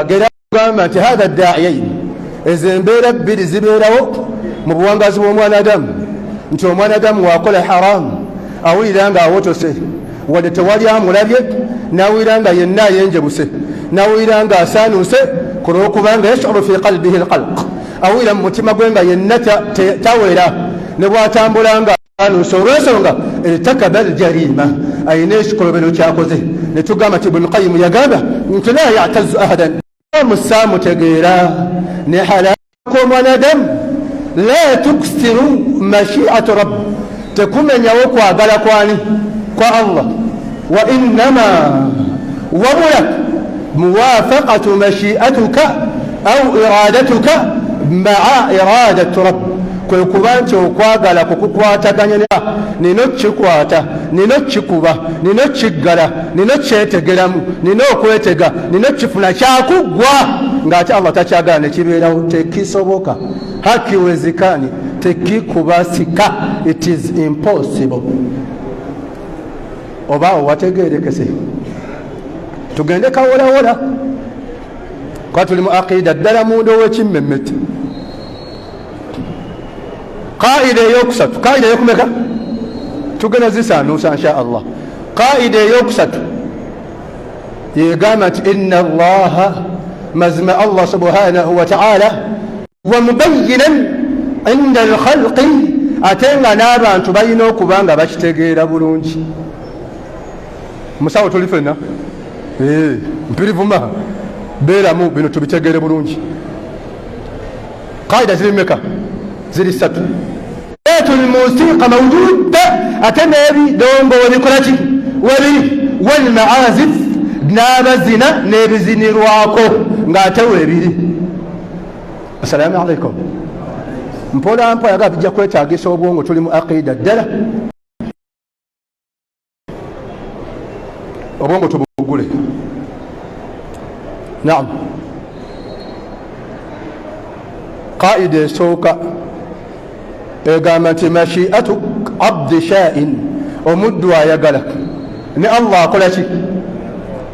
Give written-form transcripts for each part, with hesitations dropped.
gera kugamba nti hatha daa'iyain ezo embeera bbiri zibeerawo mu buwangazi bw'omwana adamu nti omwana adamu wakola haramu awulira nga awotose wadde tewali amulabye nawulira nga yenna ayenjebuse nawulira nga asaanuuse ku lw'okubanga yashuru fi qalbihi alqalq awulira mu mutima gwe nga yenna tawera ne bw'atambula nga asaanuuse olw'ensonga irtakaba aljarima ayina ekikolobero kyakoze ne tugamba nti ibunu qayimu yagamba nti la yatazu ahadan musaamutegeera ne halaka omwana adamu la tuksiru mashiatu rabb tekumenyawo kwagala kwani kwa Allah wa innama wabulak muwafaqatu mashiatuka au iradatuka maa iradatu rabb kwe kuba nti okwagala kukukwataganya nino kikwata nino kikuba nino kiggala nino kyetegeramu nino okwetega nino kifuna kyakuggwa ng'ate Allah takyagala ne kibeerawo tekisoboka hakiwezekani tekikubasika it is impossible. Oba wategerekese tugende kawolawola kwa tuli mu aqida ddala mundu ow'ekimmemmete. qaida eyokusatu qaida eyokumeka tugenda zisaanuusa insha Allah. qaida eyokusatu yegamba nti inna allaha mazima Allah subhanahu wa ta'ala wa mubayyinan inda alkhalqi ate nga n'abantu balina okuba nga bakitegeera bulungi. musawo tuli fenna mpirivuma beeramu bino tubitegeere bulungi. qaida ziri meka ziri ssatu. الموسيقى موجودة أتنبي دوم بوليكولاتي ولي والمعازف ناب الزنا نبزني رواكو نغاتوي بيدي. السلام عليكم. مبولا أمبا يغا بيجا كويتا أجيسو بونغو تولي مؤقيدة دالة بونغو تبوغولي. نعم. قائد سوكا egamba nti mashiatu abdi sha'in omuddu ayagalak ne Allah akola ki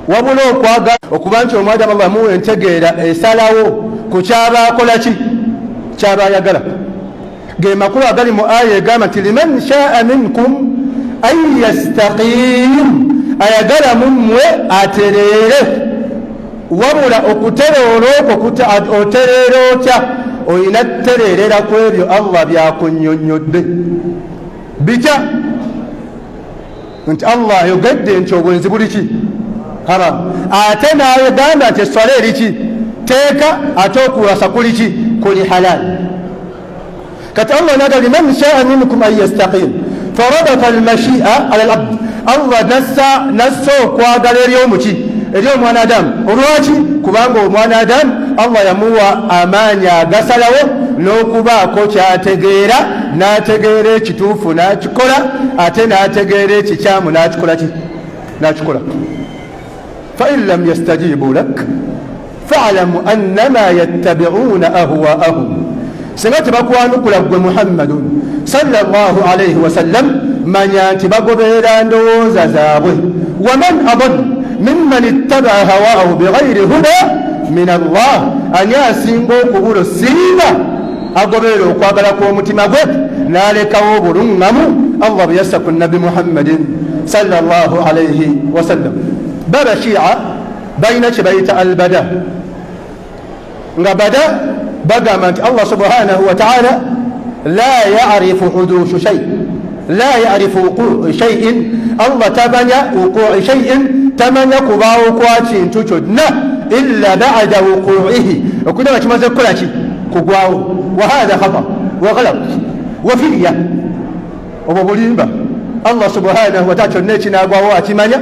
wabula okwagala okuba nti omwadamu Allah muwe entegeera esalawo ku kyaba akola ki kyaba ayagala. ge makulu agali mu aya egamba nti liman sha'a minkum an yastaqim ayagala mummwe atereere wabula okutereera okwo otereera otya oyina ttereerera ku ebyo Allah byakunnyonnyodde bitya nti Allah ayogedde nti obwenzi buli ki haram ate n'ayogamba nti esswala eri ki teeka ate okuwasa kuli ki kuli halal. kati Allah naga liman shaa minkum an yastaqim farabata almashi'a ala alabd Allah nassa okwagala ery'omuki ery'omwana adamu olwaki kubanga omwana adamu Allah yamuwa amaanyi agasalawo n'okubaako kyategeera n'ategeera ekituufu n'akikola ate n'ategeera ekikyamu n'akikola ki n'akikola. fa in lam yastajibu lak fa'lamu annama yattabi'una ahwa'ahum singa tebakwanukula gwe Muhammadun sallallahu alayhi wa sallam manya nti bagoberera ndowooza zaabwe. waman adallu mimman ittaba'a hawaahu bighayri huda min Allah ani asinga okubula singa agoberera okwagala kw'omutima gwe n'alekawo obuluŋŋamu Allah bwe yassa ku nabi Muhammadin sallallahu alayhi wa sallam. baba shi'a balina kye bayita albada nga bada bagamba nti Allah subhanahu wa ta'ala la ya'rifu hudusu shay la ya'rifu wuqu'i shay'in Allah tabanya wuqu'i shay'in tamanya kubaawo kwa kintu kyonna illa ba'da wuqu'ihi okuba kimaze kukola ki kugwawo. wa hadha khata wa ghalat wa firya obwo bulimba. Allah subhanahu wa ta'ala kyonna ekinaagwawo akimanya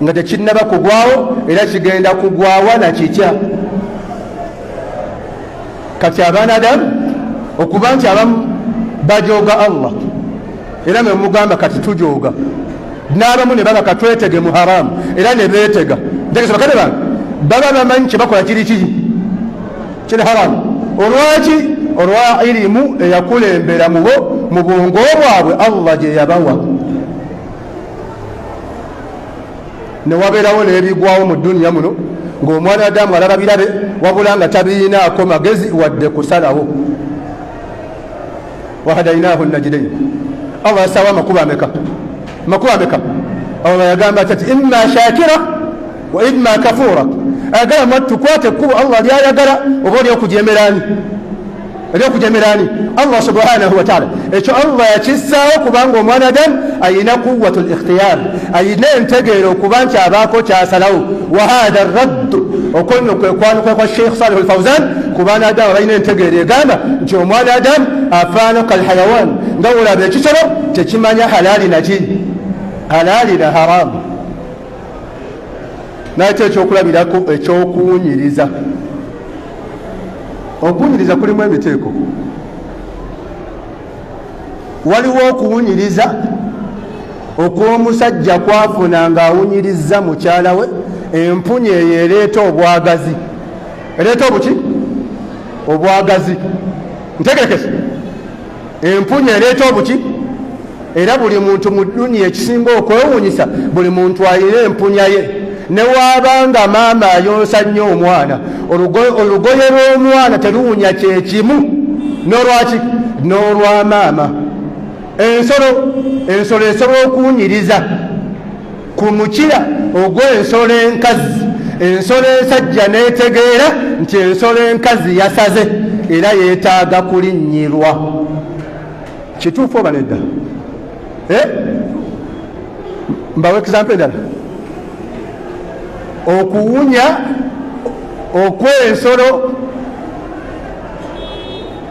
nga tekinnaba kugwawo era kigenda kugwawa na kitya. kati abaana adamu okuba nti abamu bajooga Allah era mwe mugamba kati tujooga n'abamu ne baba katwetege mu haramu era ne beetega ntegese bakade bange baba bamanyi kye bakola kiri kiri haramu. olwaki olwa irimu eyakulembera mu bwongo bwabwe Allah gye yabawa ne wabeerawo n'ebigwawo mu dduniya muno ng'omwana adamu alaba birabe wabula nga tabiinaako magezi wadde kusalawo. wahadainahu najidain. Allah yasawa amakubo ameka? Allah yagamba ati imma shakira wa imma kafura. ayagala matukwate ekkubo Allah lyayagala oba olyokujemerani Allah subhanahu wa ta'ala. ekyo Allah yakissaawo kubanga omwana adamu ayina quwwatu likhtiyar, ayina entegeero okuba nti abaako kyasalawo. wa hadha raddu, okweno kwekwanuka kwa Sheikh Salih al-Fawzan ku baana adamu balina entegeero egamba nti omwana adamu afaana kalhayawan, nga olaba ekisolo tekimanya halaali naki, halaali na haramu. nakyo ekyokulabirako ekyokuwunyiriza. okuwunyiriza kulimu emiteeko. waliwo okuwunyiriza okw'omusajja kwafuna ng'awunyiriza mukyala we, empunya eyo ereeta obwagazi. ereeta obuki? obwagazi. ntegerekese, empunya ereeta obuki? era buli muntu mu duniya ekisinga okwewuunyisa, buli muntu alina empunya ye. ne waabanga maama ayonsa nnyo omwana, olugoye lw'omwana teruwunya kyekimu n'olwaki? n'olwa maama. ensolo esobola okuwunyiriza ku mukira ogw'ensolo enkazi. ensolo ensajja n'etegeera nti ensolo enkazi yasaze era yeetaaga kulinnyirwa. kituufu oba nedda? mbawe example endala. okuwunya okw'ensolo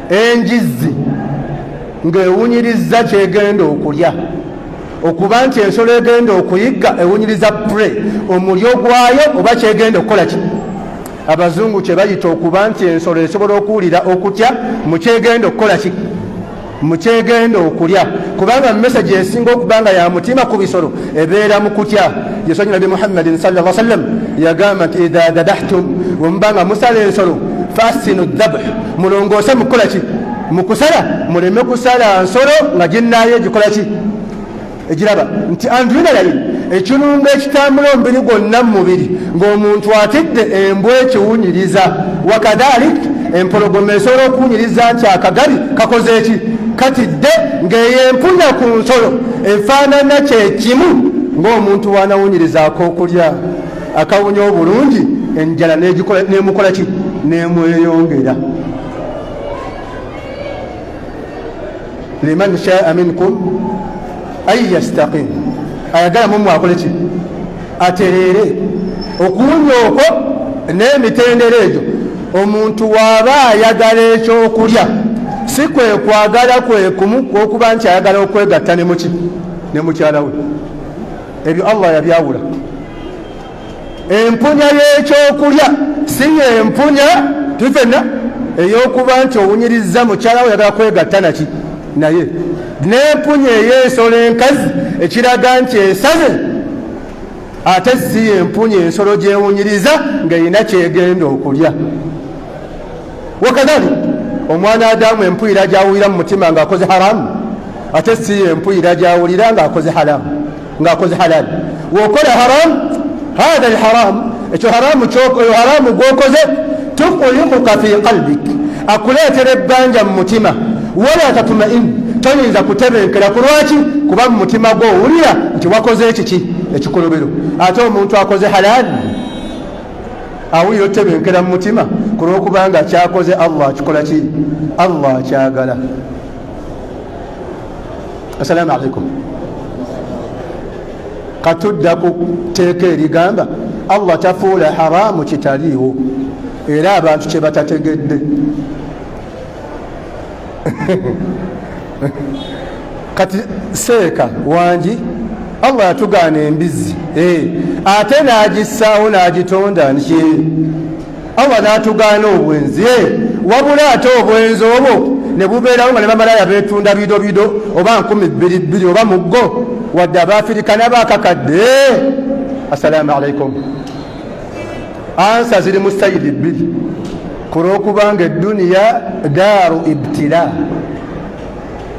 enjizzi ng'ewunyiriza kyegenda okulya, okuba nti ensolo egenda okuyigga ewunyiriza prey, omulyo gwayo oba kyegenda okukola ki. abazungu kye bayita okuba nti ensolo esobola okuwulira okutya mu kyegenda okukola ki, mu kyegenda okulya. kubanga message esinga okuba nga ya mutima ku bisolo ebeera mu kutya. yesu nabi Muhammadin sallallahu alaihi wasallam yagamba nti idha dabahtum, wembanga musala ensolo fasinu dhabh, mulongoose mukola ki, mukusala. muleme kusala nsolo nga ginnayo egikola ki, egiraba nti andrinalayi, ekirungo ekitambula omubiri gwonna mu mubiri ng'omuntu atidde embwa ekiwunyiriza. wakadhalik empologoma esobola okuwunyiriza nti akagari kakoze eki, katidde, ng'eyo empunya ku nsolo efaanana kyekimu ng'omuntu wanawunyirizaako okulya akawunya obulungi, enjala nemukola ki, nemweyongera. liman shaa minkum ay yastaqim, ayagala mu mwakole ki, atereere. okuwunya okwo n'emitendera egyo, omuntu waaba ayagala ekyokulya si kwe kwagala kwe kumu okuba nti ayagala okwegatta ne mukyala we. ebyo Allah yabyawula. empunya y'ekyokulya si empunya tufenna ey'okuba nti owunyiriza mukyala we yagala kwegatta naki naye, n'empunya ey'ensolo enkazi ekiraga nti esaze, ate si empunya ensolo gyewunyiriza ng'erina kyegenda okulya. wakadhali omwana adamu empuyira gyawulira mu mutima ng'akoze haramu, ate si empuyira gyawulira ng'akoze halali. wokola haramu, hadha alharam, ekyo haramu gwokoze tuqliquka fi qalbik, akuleetera ebbanja mu mutima. wala tatmain, toyinza kutebenkera ku lwaki, kuba mu mutima gwo owulira nti wakoze ekiki, ekikolobero. ate omuntu akoze halali awulira otebenkera mu mutima ku lw'okubanga kyakoze Allah akikola ki, Allah akyagala. assalamu alaikum. katudda ku teeka erigamba Allah tafuula haramu kitaliiwo, era abantu kye batategedde. kati seeka wangi Allah yatugaana embizzi, ate n'agissaawo n'agitonda nki. Allah n'atugaana obwenzi, wabula ate obwenzi obwo ne bubeerawo nga ne bamalaya beetunda bidobido oba 2,200 oba muggo, wadde abaafirika n'abaakakadde. assalamu alaikum. ansa ziri mu sayidi 2 ku lw'okubanga edduniya daaru ibtila.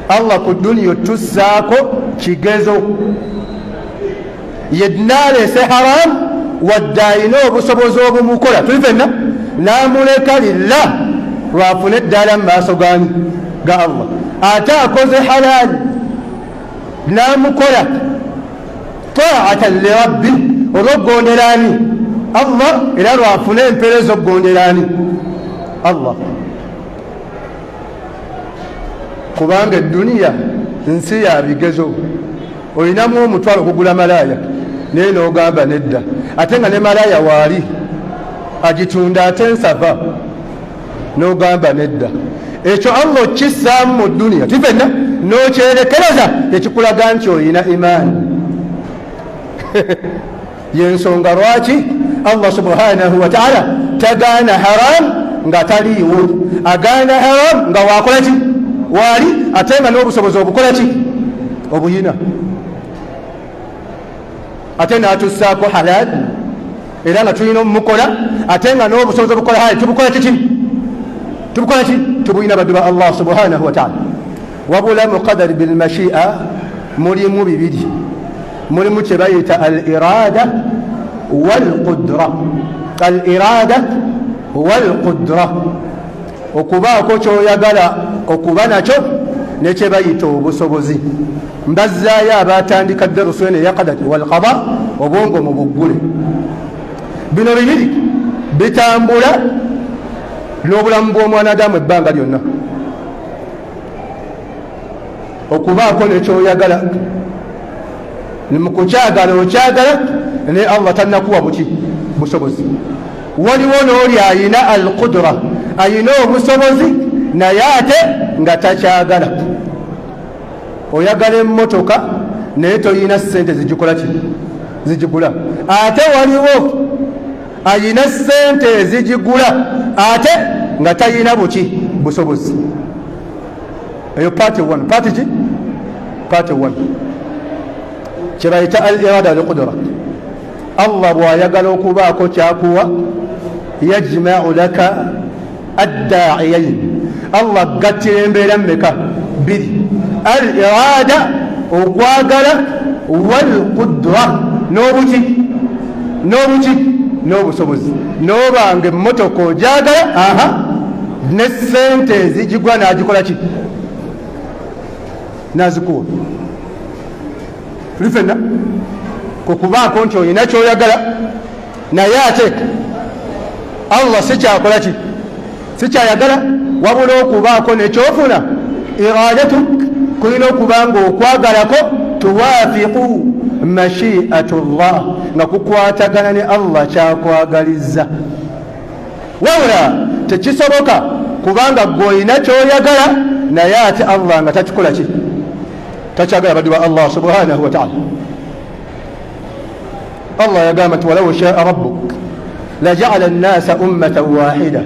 Allah ku duniya otussaako kigezo. yednaleese haramu wadde alina obusobozi obumukola tuli fenna namuleka lillah lwafune eddala mu maaso gani ga Allah ate akoze halaali namukola taatan lirabbi olwokugonderaani Allah era lwafune empeereza okugonderaani Allah kubanga edduniya nsi ya bigezo olinamu omutwalo okugula malaaya naye n'ogamba nedda ate nga ne malaaya waali agitunda ate nsava n'ogamba nedda ekyo Allah okissaamu mu dduniya tifenna n'okyerekereza tekikulaga nti olina imaani yensonga lwaki Allah subhanahu wa ta'ala tagaana haram nga taliiwo agaana haram nga wakola ki waali ate nga n'obusobozi obukola ki obuyina ate n'atussaako halal era nga tulina omumukola ate nga n'obusobozi obukola hali tubukola kiki tubukola ki tubuyina baddu ba Allah subhanahu wa ta'ala wabula muqadari bilmashi'a mulimu bibiri mulimu kye bayita al irada wal qudra al irada wal qudra okubaako kyoyagala okuba nakyo nekye bayita obusobozi mbazzaayo abatandika darusu ene yaqadati wal qada obwongo mu buggule bino bibiri bitambula n'obulamu bw'omwanadamu ebbanga lyonna okubaako nekyoyagala mukukyagala okyagala ne Allah tannakuwa buki busobozi waliwo n'oli ayina al qudra ayina obusobozi naye ate nga takyagala oyagala emmotoka naye toyina sente zigikola ki zigigula ate waliwo ayina sente ezigigula ate nga tayina buki busobozi eyo part 1 part ki part 1 kyebayita al irada al qudra Allah bw'ayagala okubaako kyakuwa yajma'u laka adda'iyayn Allah gattira embeera mmeka biri al irada okwagala wal qudra n'obuki n'obusobozi n'obanga emmotoka ogyagala ne sente ezigigwa n'agikola ki nazikuwa tuli fenna kukubaako nti olina kyoyagala naye ate Allah sikyakola ki sikyayagala wabula okubaako nekyofuna iradatuk kulina okuba nga okwagalako tuwafiqu mashiatu llah nga kukwatagana ne Allah kyakwagaliza wabula tekisoboka kubanga gweolina kyoyagala naye ate Allah nga takikola ki takyagala baddu ba Allah subhanahu wa ta'ala Allah yagamba nti walaw shaa rabbuk laja'ala an-nasa ummatan wahida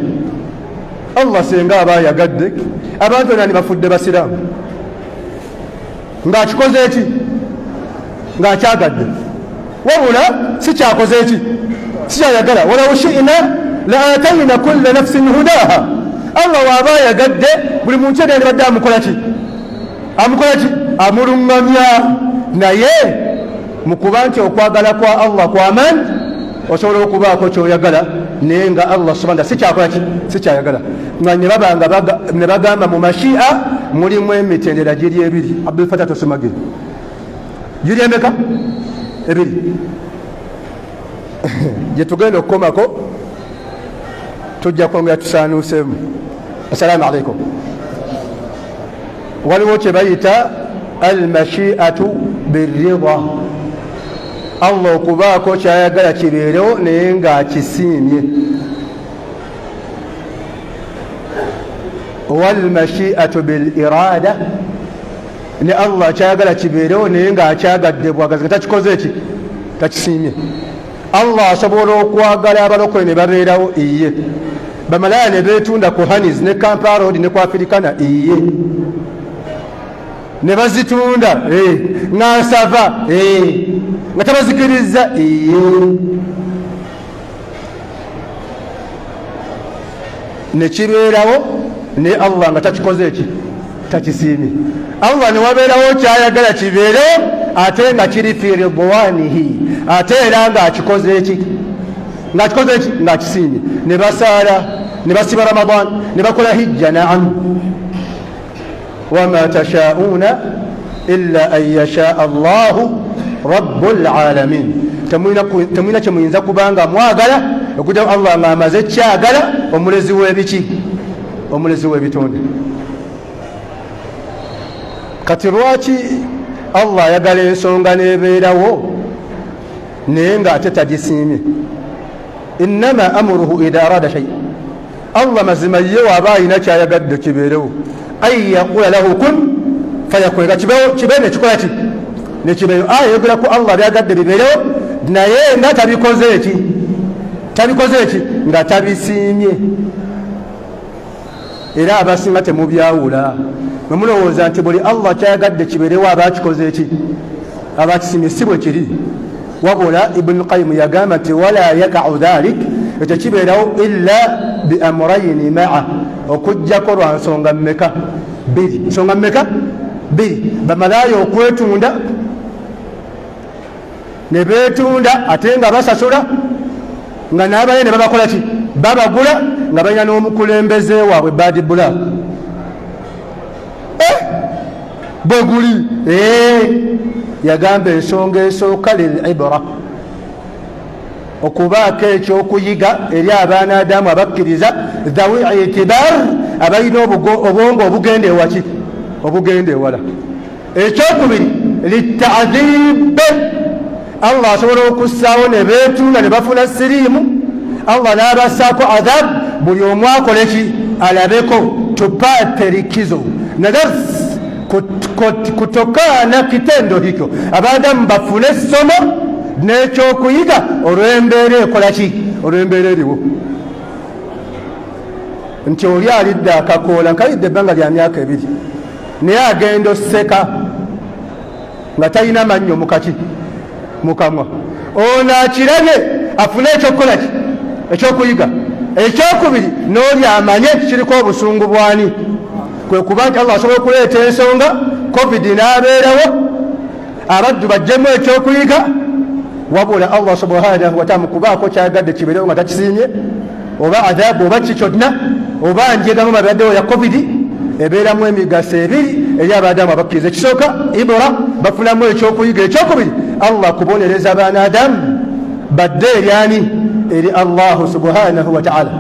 Allah singa aba yagadde abantu nani bafudde basiraamu ng'akikoze eki ng'akyagadde wabula sikyakoze eki sikyayagala walaw shi'na la atayna kulla nafsin hudaha Allah waaba yagadde buli muntu yenna badde amukola ki amulungamya naye mukuba nti okwagala kwa Allah kw'amaanyi osobola okubaako kyoyagala naye nga Allah subhanahu sikyakola ki sikyayagala nga ne bagamba mu mashi'a mulimu emitendera giri ebiri Abdul Fatah tosomagire giri emeka ebiri gye tugenda okukomako tujja kwongera tusaanuuseemu assalamu alaikum waliwo kye bayita almashi'atu birrida Allah okubaako kyayagala kibeerewo naye ng'akisiimye walmashi'atu bil irada ne Allah kyayagala kibeerewo naye ng'akyagadde bwagazi nga takikoze eki takisiimye Allah asobola okwagala abalokole ne babeerawo iye bamalaya ne beetunda ku Hanis ne Kampala Road ne ku Africana iye ne bazitunda n'asava nga tabazikiriza ne kibeerawo ne Allah nga takikoze eki takisiimye Allah ne wabeerawo kyayagala kibeerewo ate nga kiri fi ridwanihi ate era nga akikoze eki ng'akikoze eki ng'akisiimye, ne basaala ne basiba Ramadan ne bakola hijja. Naam, wama tashauna illa an yasha Allahu rabbul alamin. Temulina kye muyinza kubanga mwagala okujja Allah ng'amaze kyagala, omulezi w'ebiki, omulezi w'ebitonde. Kati lwaki Allah ayagala ensonga n'ebeerawo naye ng'ate tagisiimye? Innama amuruhu idha arada shay, Allah mazima ye waaba alina kyayagadde kibeerewo, ay yaqula lahu kun fayakun, nga kibeere nekikola ki nekibeerewo. Ayogera ku Allah byagadde bibeerewo, naye nga tabikoze eki, tabikoze eki nga tabisiimye. Era abasinga temubyawula, mwe mulowooza nti buli Allah kyayagadde kibeerewo abakikoze eki, abakisiimye. Si bwe kiri. Wabula Ibn Qayyim yagamba nti wala yakau dhalik, ekyo kibeerawo illa bi amrayni maa, okujjako lwa nsonga mmeka? Bbiri. Nsonga mmeka? Bbiri. Bamalaaya okwetunda ne beetunda ate nga basasula, nga n'abaye ne babakola ki? Babagula nga balina n'omukulembeze waabwe Bad Black. Bwe guli yagamba ensonga esooka lil ibra, okubaako ekyokuyiga eri abaana Adamu abakkiriza, dhawi itibar, abalina obwongo obugenda ewaki? Obugenda ewala. Ekyokubiri litadhib, Allah asobola okussaawo ne beetunda ne bafuna siriimu, Allah n'abassaako adhab, buli omu akole ki? Alabeko, tupate likizo na dars kutokana kitendo hicho, abadamu bafune essomo n'ekyokuyiga olw'embeera ekola ki? Olw'embeera eriwo. Nti oli alidde akakoola, nkalidde ebbanga lya myaka 2, naye agenda oseka nga talina mannyo mukaki mukamwa. Ono akirabye afune ekyokukola ki? Ekyokuyiga. Ekyokubiri n'oli amanye kiriko obusungu bwani, kwe kuba nti Allah asobola okuleeta ensonga covid n'abeerawo, abaddu bajjemu ekyokuyiga, wabula Allah subhanahu wa ta'ala mukubaako kyagadde kibeerewo nga takisiimye, oba adhabu oba kikyonna, oba njegamo mabaddewo ya covid, ebeeramu emigaso ebiri eri abadamu abakkiriza. Ekisooka ibra, bafunamu ekyokuyiga. Ekyokubiri Allah kubonereza abaana Adamu badde eri ani? Eri Allah subhanahu wa ta'ala.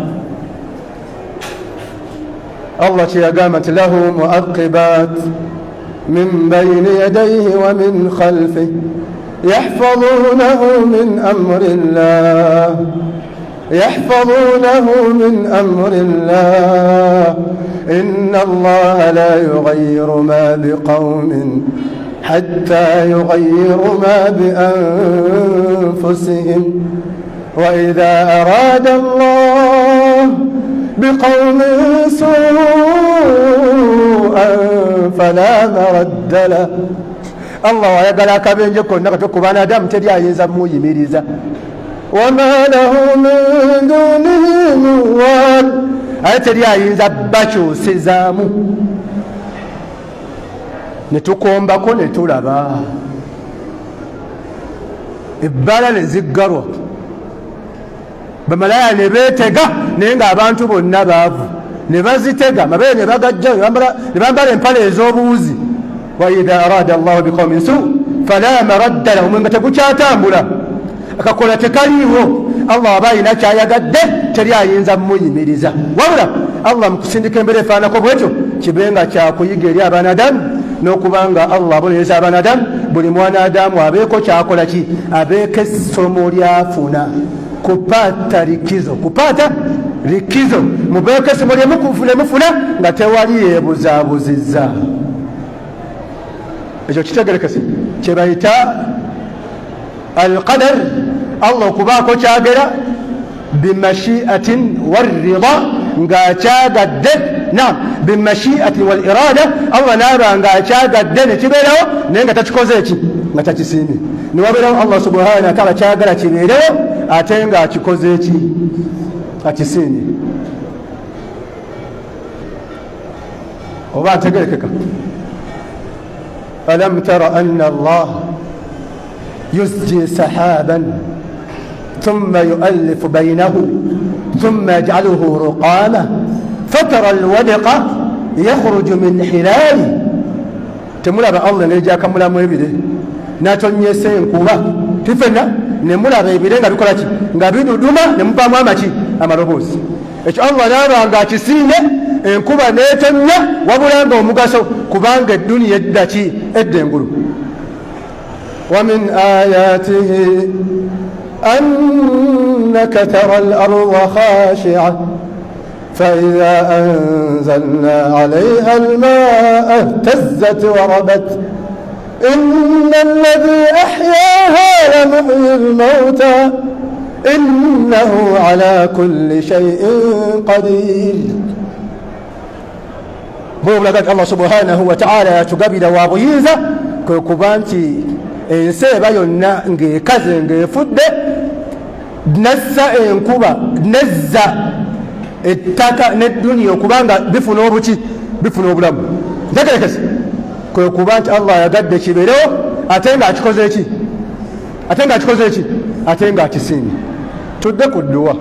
Allah kyeyagamba nti lahu muaqibat min bayni yadayhi wa min khalfihi yahfazunahu min amri llah, yahfazunahu min amri llah, inna allaha la yughayyiru ma biqawmin hatta yughayyiru ma bi anfusihim, wa idha arada Allah بقوم سوءا فلا مرد له. الله ayagala akabenje konna katokubaana Adamu teri ayinza muyimiriza. وما له من دونه من وال, ate teri ayinza bakyusizaamu. Ne tukombako ne tulaba ebbala ne ziggalwa, bamalaaya ne beetega, naye ng'abantu bonna baavu, ne bazitega mabeere ne bagajja ne bambala empale ez'obuwuzi. wa idha arada Allahu biqawmin su fala maradda lahu, nga tegukyatambula, akakola tekaliiwo. Allah aba alina kyayagadde, teri ayinza muyimiriza. Wabula Allah mukusindika embeera efaanako bwetyo kibenga kyakuyiga eri abaana Adamu, n'okubanga Allah abonereza abaana Adamu, buli mwana Adamu abeeko kyakola ki? Abeeko essomo lyafuna. Kupata likizo, kupata likizo, mubeeko essomo lyemufuna nga tewali yeebuzaabuzizza. Ekyo kitegerekese kye bayita alqadar. Allah okubaako kyagera bimashiatin warida, ng'akyagadde. Naam, bimashiatin wal irada, Allah naaba ng'akyagadde ne kibeerawo, naye nga takikoze eki? Nga takisiimye. Ne wabeerawo Allah subhanahu wa ta'ala kyagala kibeerewo, ate nga akikoze eki? Akisiimye. Oba ategerekeka? alam tara anna Allah yusji sahaban ثم يؤلف بينه ثم يجعله رقاما فترى الودق يخرج من خلاله temulaba Allah ngeri gyakamulamu ebire n'atonyesa enkuba tifenna ne mulaba ebire nga bikola ki nga biduduma ne muvaamu amaki amaloboozi ekyo Allah n'aba nga akisiine enkuba n'etonnya wabula nga omugaso kubanga edduniya edda ki edda engulu wa min ayatihi annaka tara al-ardha khashi'a فإذا أنزلنا عليها الماء اهتزت وربت إن الذي أحياها لمحيي الموتى إنه على كل شيء قدير بولغت الله سبحانه وتعالى تقبل وابيزا كوكوبانتي enseeba yonna ng'ekaze ng'efudde nassa enkuba nezza ettaka n'edduniya okubanga bifuna obuki bifuna obulamu ntegerekese kwe kuba nti Allah ayagadde kiberewo ate nga akikoze eki ate nga akisiimye tudde ku dduwa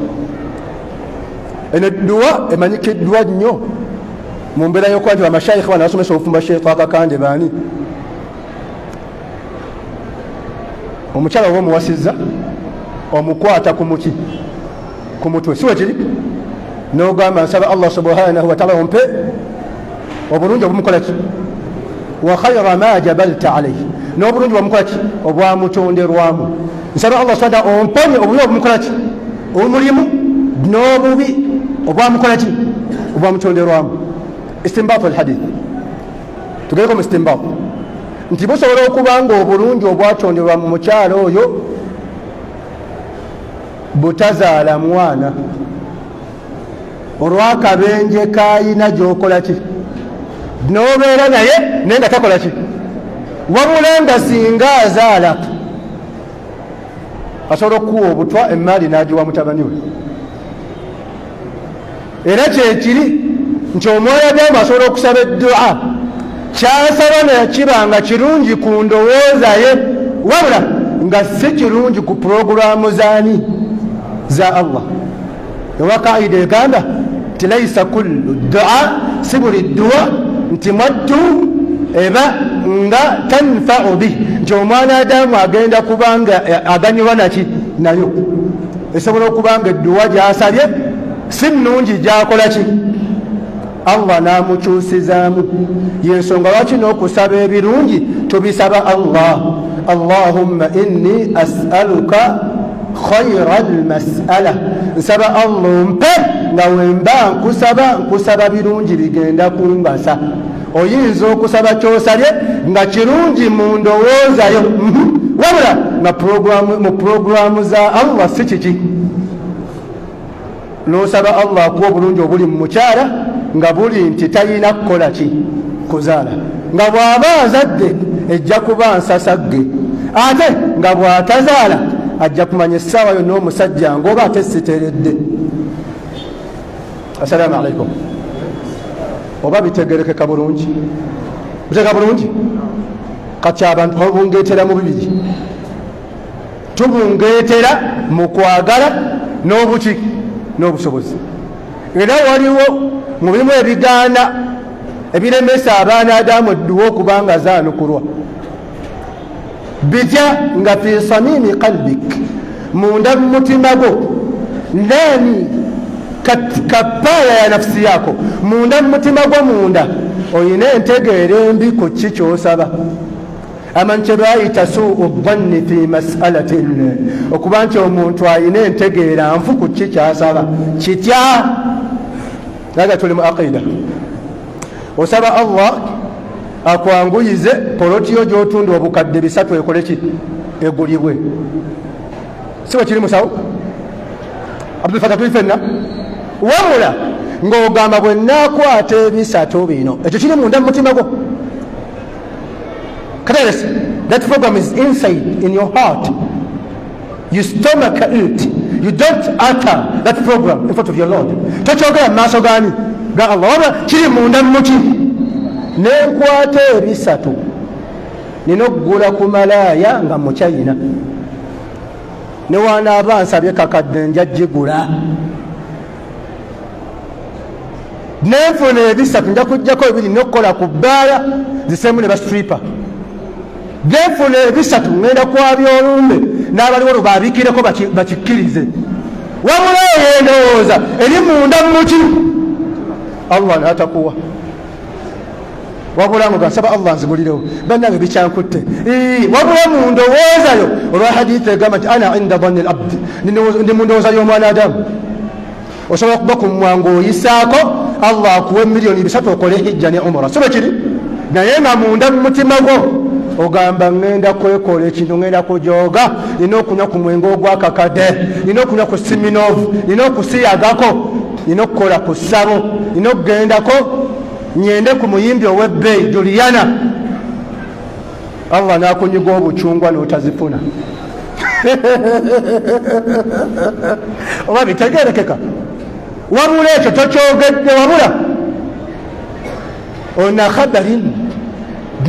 eno edduwa emanyikiddwa nnyo mu mbeera y'okuba nti bamashayikhi bano basomesa obufumba sheekh akakande baani omukyala oba omuwasizza omukwata ku muki ku mutwe si wekiri n'ogamba nsaba Allah subhanahu wa ta'ala ompe obulungi obumukola ki wa khayra ma jabalta alayhi n'obulungi obumukola ki obwamutonderwamu nsaba Allah subhanahu wa ta'ala omponye obubi obumukola ki omulimu n'obubi obwamukola ki obwamutonderwamu istinbat alhadith tugereko mu istinbat nti busobola okuba nga obulungi obwatonderwa mu mukyalo oyo butazaala mwana olwakabenje kayina gyokola ki n'obeera naye naye nga takola ki wabula nga singa azaala asobola okuwa obutwa emaali n'agiwa mutabani we era kyekiri nti omwoyo gamba asobola okusaba eddua kyasaba naye kibanga kirungi ku ndowooza ye wabula nga si kirungi ku puroguramu zaani za Allah ewa kaida egamba nti laisa kullu dua si buli dua nti mwattu eba nga tanfau bih nti omwana adamu agenda kubanga aganyirwa naki nayo esobola okubanga edduwa gyasabye si nnungi gyakola ki Allah n'amukyusizaamu yensonga lwaki n'okusaba ebirungi tubisaba Allah Allahumma inni as'aluka khayra almas'ala nsaba Allah mpe nga wemba nkusaba birungi bigenda kumbasa oyinza okusaba kyosabye nga kirungi mu ndowoozayo wabula nga mu puroguramu za Allah si kiki n'osaba Allah akuwa obulungi obuli mu mukyala nga buli nti talina kukola ki kuzaala nga bw'aba azadde ejja kuba nsasagge ate nga bw'atazaala ajja kumanya essaawa yonna omusajja ng'oba ate siteeredde assalaamu alaikum oba bitegerekeka bulungi biteeka bulungi kati abantu babungeetera mu bibiri tubungeetera mu kwagala n'obuki n'obusobozi era waliwo mu bimu ebigaana ebiremesa abaana adamu edduwa okubanga zaanukulwa bijja nga fi samimi qalbik munda mu mutima gwo ndani kapaaya ya nafsi yako munda mu mutima gwo munda oyina entegeera embi ku ki kyosaba amanyi kye bayita suu dhanni fi masalatin okuba nti omuntu ayina entegeera nfu ku ki kyasaba kitya naga tuli mu aqida osaba Allah akwanguyize polotiyo gyotunda obukadde 3 ekole ki egulibwe siwe kiri musawo Abdul Fatah tulifenna wamula ng'ogamba bwe naakwata 3 bino ekyo kiri munda mu mutima gwo Kateres, that program is inside in your heart. You stomach it. You don't utter that program in front of your Lord. Tochogera maaso gani ga Allah kiri munda muki nenkwata 3 ninoggula ku malaaya nga mukyayina ne wanaaba nsabye kakadde njagigula nenfuna ebisatu nja kujjako ebiri nokukola ku bbaala zisemu ne bastripa genfuna ebisatu ngenda kwabya olumbe n'abaliwo lubabikireko bakikkirize wabula yendowooza eri munda muki Allah natakuwa wabula ngo gasaba Allah nzibulirewo bannange bikyankutte wabula mu ndowoozayo olwa hadithi egamba nti ana inda dhanni al-abd ndi mu ndowooza y'omwana Adamu osobola kuba ku mwango oyisaako Allah akuwe miliyoni 3 okole hijja ne umra sobe kiri naye nga munda mu mutima gwo ogamba ngenda kwekola ekintu ngenda kujoga nina okunywa ku mwenge ogwakakade nina okunywa ku siminovu nina okusiyagako nina okukola ku ssabo nina okugendako nyende ku muyimbi ow'ebbeeyi Juliana Allah nakunyiga obucungwa n'otazifuna oba bitegerekeka wabula ekyo tokyogedde wabula ona khabarin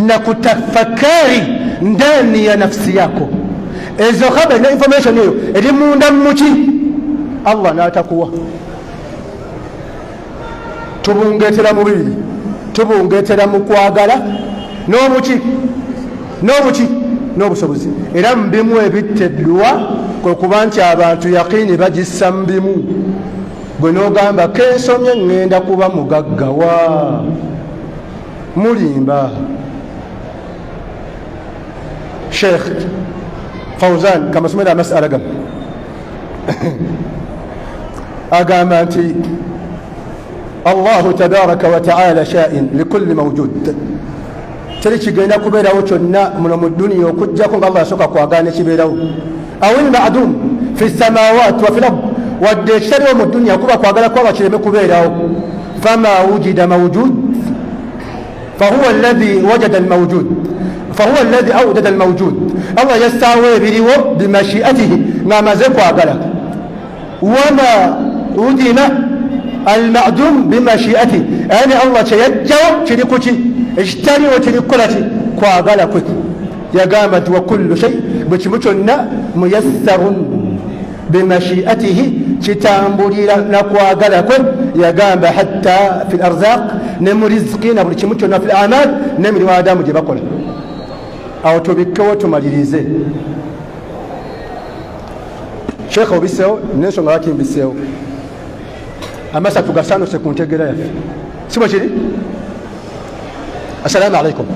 na kutafakari ndani ya nafsi yako ezo khabari na information hiyo eri munda muki Allah natakuwa tubungetera mubiri tubungetera mu kwagala n'obusobozi era mbimu ebitteddwa kwe kuba nti abantu yaqini bagissa mbimu bwe n'ogamba kensomye ngenda kuba mugaggawa mulimba Sheikh Fawzan kama sumira mas'ala gam agamba nti Allah tabaraka wa ta'ala sha'in likulli mawjud teri kigenda kubeerawo kyonna muno mu duniya okujjako nga Allah asoka kwagana kibeerawo awil ma'dum fi samawati wa fil ard wadde ekitaliwo mu duniya kuba kwagala kwaba kireme kubeerawo fama wujida mawjud fahuwa alladhi wajada almawjud فهو الذي أوجد الموجود الله يستوي بليو بمشيئته ما مزق وعقله وما ودم المعدوم بمشيئته يعني الله تيجو تلكوتي اشتري وتلكولتي وعقله يا قامت وكل شيء بتمتنا ميسر بمشيئته تتامبولي نقواقله يا قام حتى في الأرزاق نم رزقين بتمتنا في الأعمال نمر وآدم جبكوله awo tubikkewo tumalirize Sheikh obiseewo n'ensonga lwaki mbiseewo amasatu gasaanuse ku ntegera yaffe si bwe kiri assalamu alaikum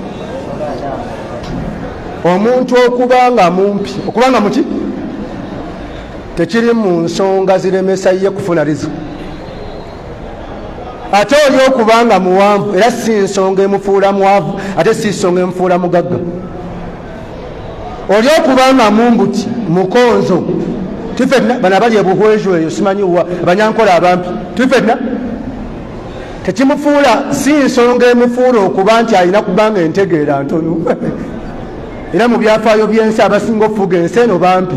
omuntu okubanga mumpi okubanga muki tekiri mu nsonga ziremesa ye kufuna riziki ate oli okubanga muwanvu era si nsonga emufuula muwanvu ate si nsonga emufuula mugagga oli okubanga mumbuti mukonzo tifenna bana bali ebuhwejo eyo simanyi wa abanyankola abampi tifenna tekimufuula si nsonga emufuula okuba nti alina kubanga entegeera ntono era mu byafaayo by'ensi abasinga okufuga ensi eno bampi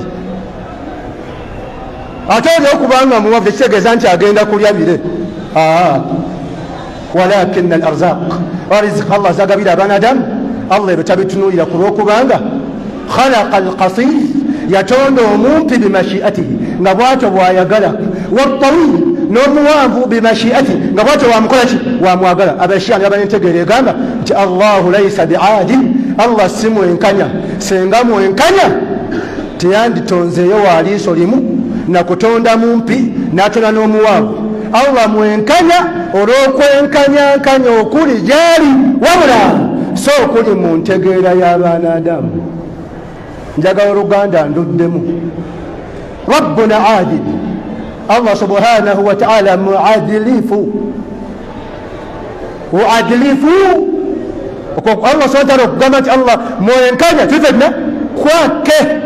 ate oli okubanga muwavu tekitegeeza nti agenda kulya bire walakin al-arzaq warizq Allah zagabira abanadamu Allah ebyo tabitunuulira ku lw'okubanga khalaqa al-qasir yatonda omumpi bimashiatihi nga bwatyo bwayagala wattawil n'omuwanvu bimashiatihi nga bwatyo wamukola ki wamwagala abashiyani abanentegeera egamba nti Allahu laysa bi'adil Allah si mwenkanya senga mwenkanya teyanditonzeeyo waliiso limu nakutonda mumpi n'atonda n'omuwanvu Allah mwenkanya olw'okwenkanyankanya okuli gyali wabula so okuli mu ntegeera y'abaana Adamu njagala oluganda nduddemu rabbuna adil Allah subhanahu wa ta'ala muadilifu Allah subhanahu wa ta'ala okugamba nti Allah mwenkanya tufenna kwake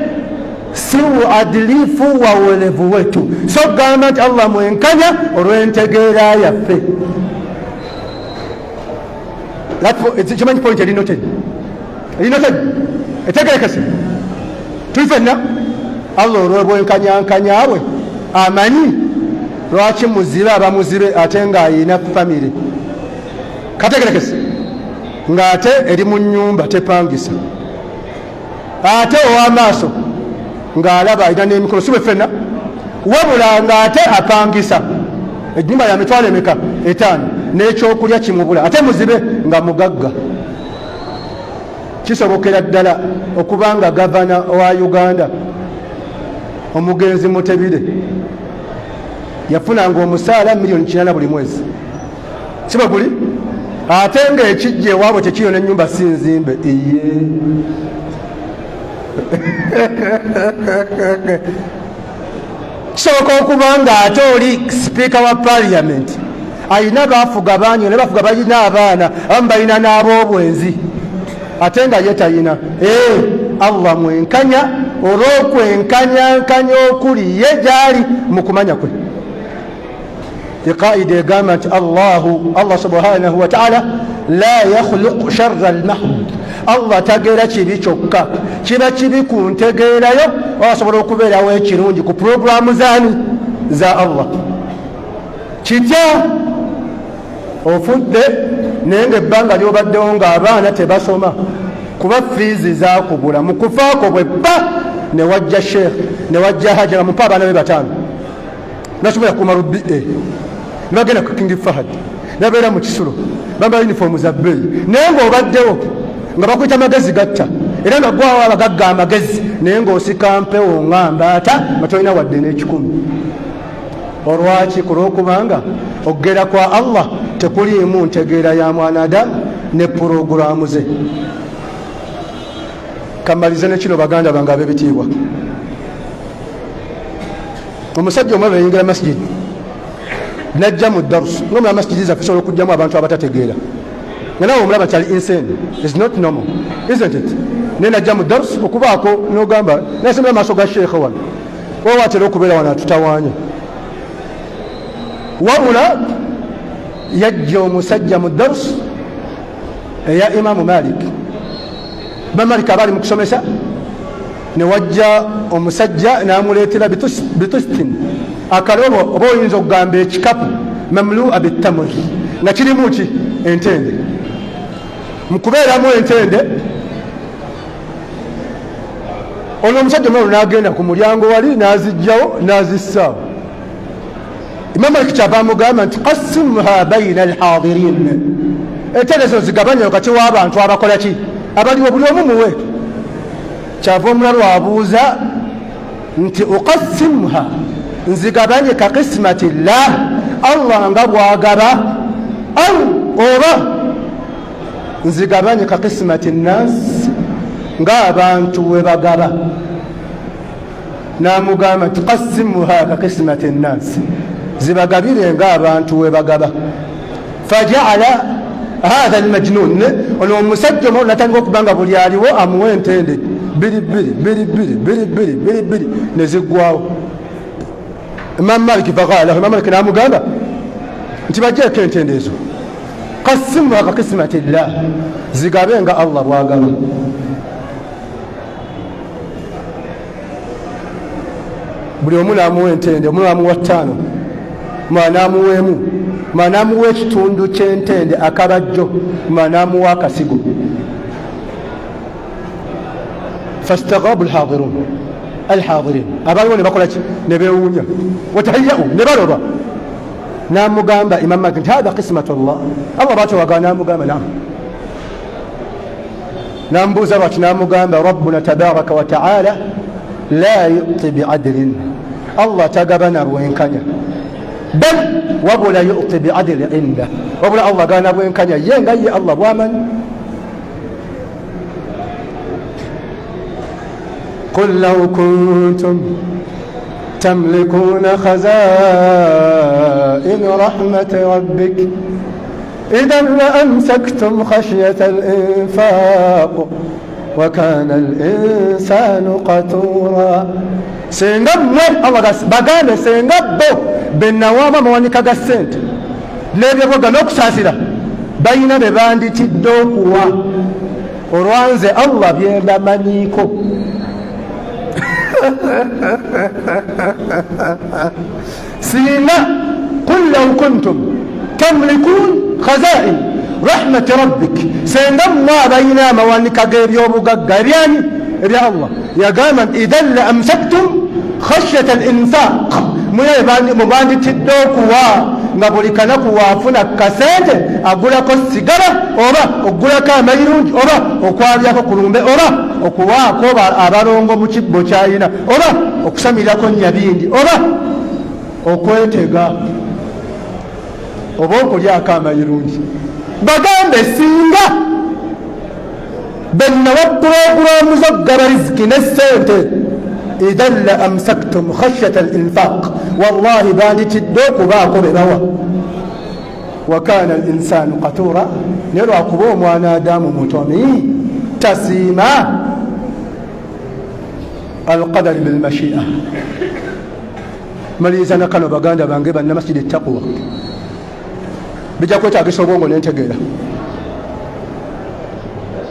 si uadilifu wa uelevu wetu so gamba nti Allah mwenkanya olw'entegeera yaffe kimanyi point erinoted etegerekese tufenna Allah olw'obwenkanyankanyabwe amanyi lwaki muzibe abamuzibe ate ng'ayina famire kategerekese ng'ate eri mu nnyumba tepangisa ate ow'amaaso ng'alaba alina n'emikono si bwe ffenna, wabula ng'ate apangisa ejjumba ya mitwalo emeka 5 n'ekyokulya kimubula, ate muzibe nga mugagga. Kisobokera ddala okubanga gavana wa Uganda omugenzi Mutebire yafunanga omusaala $4,000 buli mwezi, si bwe guli, ate ng'ekijja ewaabwe tekiyona ennyumba si nzimbe. Kisoboka okuba ng'ate oli sipiika wa parliament alina baafuga bangi ne bafuga balina abaana abamu balina n'ab'obwenzi, ate nga ye tayina. Allah mwenkanya olw'okwenkanyankanya okuli ye gyali mu kumanya kwe. Qaida egamba nti Allah subhanahu wa ta'ala la yakhluqu sharra al-mahmud, Allah tageera kibi kyokka, kiba kibi ku ntegeerayo asobola okubeerawo ekirungi ku puroguramu zaani za Allah. Kitya ofudde naye ng'ebbanga ly'obaddewo ng'abaana tebasoma kuba fiizi zaakubula, mu kufaako bwe bba ne wajja sheekh ne wajja hajja nga mupa abaana be 5 nasobola kuma rubbi ne bagenda ku King Fahad ne babeera mu kisulo bambala yunifoomu za bbeeyi, naye ng'obaddewo nga bakuyita magezi gatta era nga gwawo abagagga amagezi, naye ng'osika mpewo ng'ambaata nga tolina wadde n'ekikumi. Olwaki? Kulw'okubanga okugera kwa Allah tekuliimu ntegeera ya mwanadamu ne puroguramu ze. Kamalize ne kino baganda bange ab'ebitiibwa. Omusajja omulala yayingira masjid najja mu darus, ng'omulaba masjidi zaffe sobola okujjamu abantu abatategeera nga nawe omulaba kyali insane, is not normal, isn't it? Naye najja mu darus okubaako n'ogamba nasembera maaso ga sheekhe wano oba watera okubeera wano atutawaanya, wabula yajja omusajja mu darus eya Imaamu Malik. Malik abaali mu kusomesa ne wajja omusajja n'amuleetera bitustin akalobo oba oyinza okugamba ekikapu mamlua bitamuri nga kirimu ki entende. Mu kubeeramu entende ono omusajja omulala n'agenda ku mulyango wali n'azijjawo n'azissaawo. Imam Malik kyava amugamba nti qasimha baina alhadirin, entende zo zigabanya wakati w'abantu abakola ki abaliwo, buli omu muwe. Kyava omulala abuuza nti uqasimha, nzigabanye ka qismati llah, Allah nga bwagaba, au oba nzigabanye ka qismati nnas, ng'abantu we bagaba. N'amugamba nti qasimha ka qismati nnas, zibagabire ng'abantu we bagaba. Faja'ala hadha almajnun, ono omusajja omulala natandika okubanga buli aliwo amuwa entende biribiri ne ziggwawo. Imam Malik faqala, Imam Malik n'amugamba nti bajjeeko entende ezo, qasimha ka qismati llah, zigabe nga Allah bwagaba. Buli omu n'amuwa entende, omu n'amuwa 5, n'amuweemu, n'amuwa ekitundu ky'entende akabajjo, n'amuwa akasigo. Fastaghabu alhadirin, abaliwo ne bakola ki? Ne beewuunya, watahayyau, ne baloba. N'amugamba Imam Malik nti hadha qismatu llah, Allah bw'atowagala. N'amugamba naam. N'amubuuza lwaki? N'amugamba rabbuna tabaraka wa ta'ala la yu'ti bi'adlin, Allah tagaba na bwenkanya, bal wabula yu'ti bi'adli inda, wabula Allah gana bwenkanya ye nga ye Allah bw'amanyi. قل لو كنتم تملكون خزائن رحمة ربك إذا لأمسكتم خشية الإنفاق وكان الإنسان قتورا. سينغبو الله bagane sengabbo benawama mawanika ga ssente n'ebyobwoga n'okusaasira balina be banditidde okuwa olwanze Allah bye bamanyiiko. Singa qul law kuntum tamlikun khaza'in rahmati rabbik, senga mwa abalina amawanika g'ebyobugagga ebyani ebya Allah yagamba idhan la amsaktum khashyata al-infaq mubanditidde okuwa nga buli kanaku waafuna kasente agulako sigara oba okugulako amayirungi oba okwabyako ku lumbe oba okuwaako abalongo mu kibbo kyalina oba okusamirako nyabindi oba okwetega oba okulyako amayirungi. bagambe singa bennawa puroguramu zoggaba riziki ne sente idhan la amsaktum khashyata al-infaq wallahi banditidde okubaako be bawa. wa kana al-insanu qatura naye lwakuba omwana adamu mutomi tasiima alqadari bilmashia. maliriza nakano baganda bange banna masjidi taqwa bijja kwetagisa obwongo nentegeera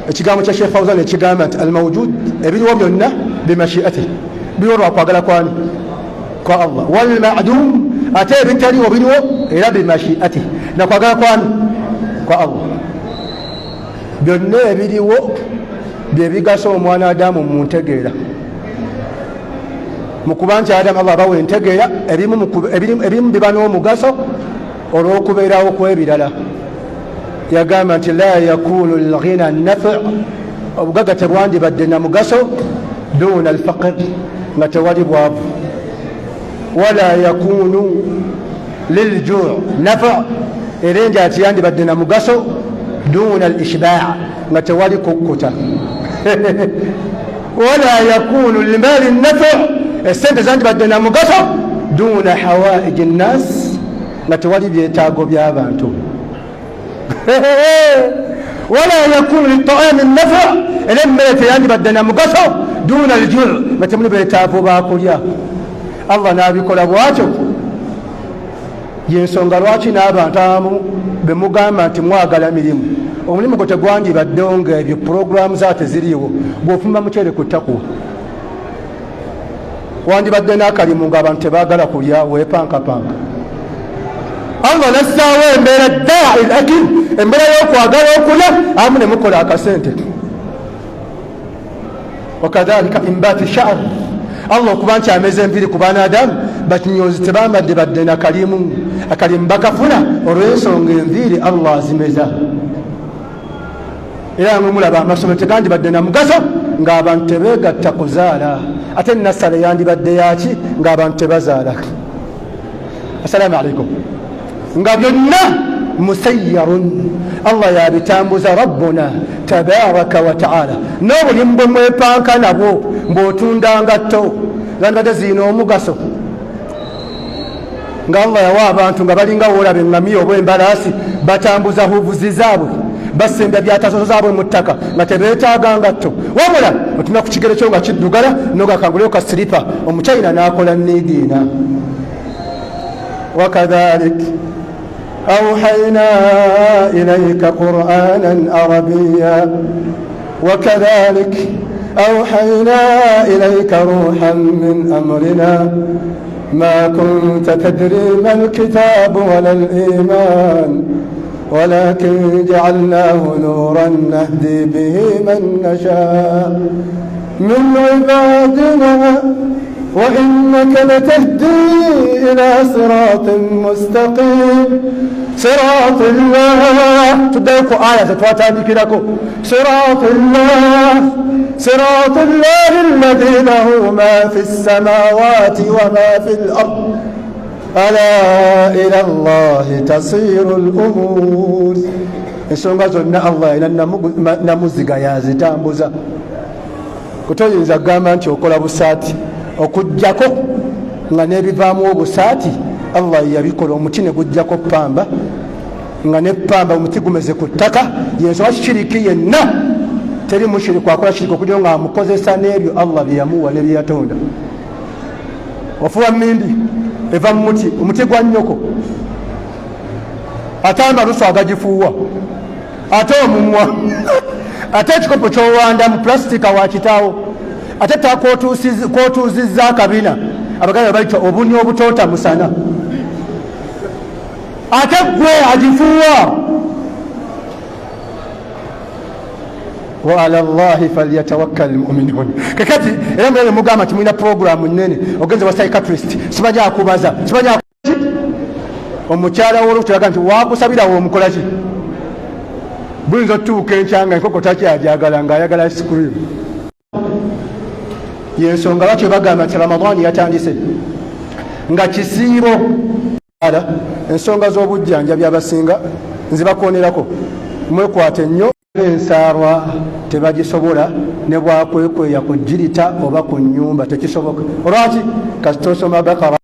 ekigambo kya Sheikh Fawzan ekigamba nti almawjud ebiriwo byonna bimashiati biriwo lwakwagala kwani kwa Allah walmadum ate ebitaliwo biriwo era bimashiati nakwagala kwani kwa Allah. byonna ebiriwo byebigasa omwana adamu mu ntegeera mukuba nti adamu Allah abawa entegeera ebimu biba n'omugaso olw'okubeerawo kw'ebirala. yagamba nti la yakunu alghina nafi obugaga tebwandibadde na mugaso duna alfaqir nga tewali bwavu wala yakunu liljuu nafi era enjala tiyandibadde na mugaso duna alishbaa nga tewali kukkuta wala yakunu lilmali nafi esente zandibadde na mugaso duna hawaiji nnas nga tewali byetaago by'abantu wala yakunu litaami nafa era emmere teyandibadde na mugaso duna aljuu nga temuli beetaavu bakulya. Allah n'abikola bwatyo yensonga lwaki n'abantu abamu bemugamba nti mwagala mirimu omulimu gwe tegwandibaddewo ngaebyo puroguramu zaate ziriiwo bw'ofumba mukyere ku ttakuwa wandibadde n'akalimu ng'abantu tebaagala kulya weepankapanka. Allah nassaawo embeera daai lakin embeera y'okwagala okulya amu ne mukola akasente. wakadhalika imbaati sha'r Allah okuba nti ameze enviri ku baana adamu batinyozi tebambadde badde na kalimu akalimu bakafuna olw'ensonga enviiri Allah azimeza. era mulaba amasomero tegandibadde na mugaso ng'abantu tebeegatta kuzaala ate nassala yandibadde yaki ng'abantu tebazaala. assalamu alaikum. nga byonna musayyarun Allah yabitambuza rabbuna tabaraka wa taala n'obulimu bwe mwepanka nabwo ng'otunda ngatto zangadde zirina omugaso nga Allah yawa abantu nga balinga woolaba eŋŋamiya oba embalaasi batambuza huvuzi zaabwe basembya byatasoso zaabwe mu ttaka nga tebeetaaga ngatto wabula otuna ku kigere kyo nga kiddugala n'ogakanguleo ka siripa omuchina n'akola niigiina. wakadhalik أوحينا إليك قرآنا عربيا وكذلك أوحينا إليك روحا من أمرنا ما كنت تدري ما الكتاب ولا الإيمان ولكن جعلناه نورا نهدي به من نشاء من عبادنا وإنك لتهدي إلى صراط مستقيم صراط الله تدعوكم آية تتواتاني لكم صراط الله الذي له ما في السماوات وما في الأرض ألا إلى الله تصير الأمور. ensonga zonna Allah ina namuziga yazitambuza kutoyinza kugamba nti okola busaati okujjako nga n'ebivaamu obusaati Allah yabikola omuti ne gujjako pamba nga ne pamba omuti gumeze ku ttaka yensonga kikiriki yenna teri mushiriku akola kiriki okugira nga amukozesa n'ebyo Allah bye yamuwa ne bye yatonda. ofuwa mmindi eva mu muti omuti gwa nnyoko ate amalusu agagifuuwa ate omumwa ate ekikopo ky'owanda mu pulastika wa kitaawo ate kwotuuzizza akabina abaganda bayitwa obunyi obutoota musana ate gwe agifuuwa wa ala llahi falyatawakkal almu'minun. Kakati era mbere mugamba nti mulina programu nnene ogenze wa psychiatrist sibajja akubaza sibajja omukyala wolo tulaga nti wakusabira wo mukola ki buyinza otuuka enkyanga enkoko takyajagala ng'ayagala ice cream. Yensonga lwaki bagamba nti Ramadani yatandise nga kisiibo. Ensonga z'obujjanjabi abasinga nzibakonerako, mwekwate nnyo. Ensaalwa tebagisobola ne bwakwekweya ku jirita oba ku nnyumba tekisoboka. Olwaki kasita osoma Bakara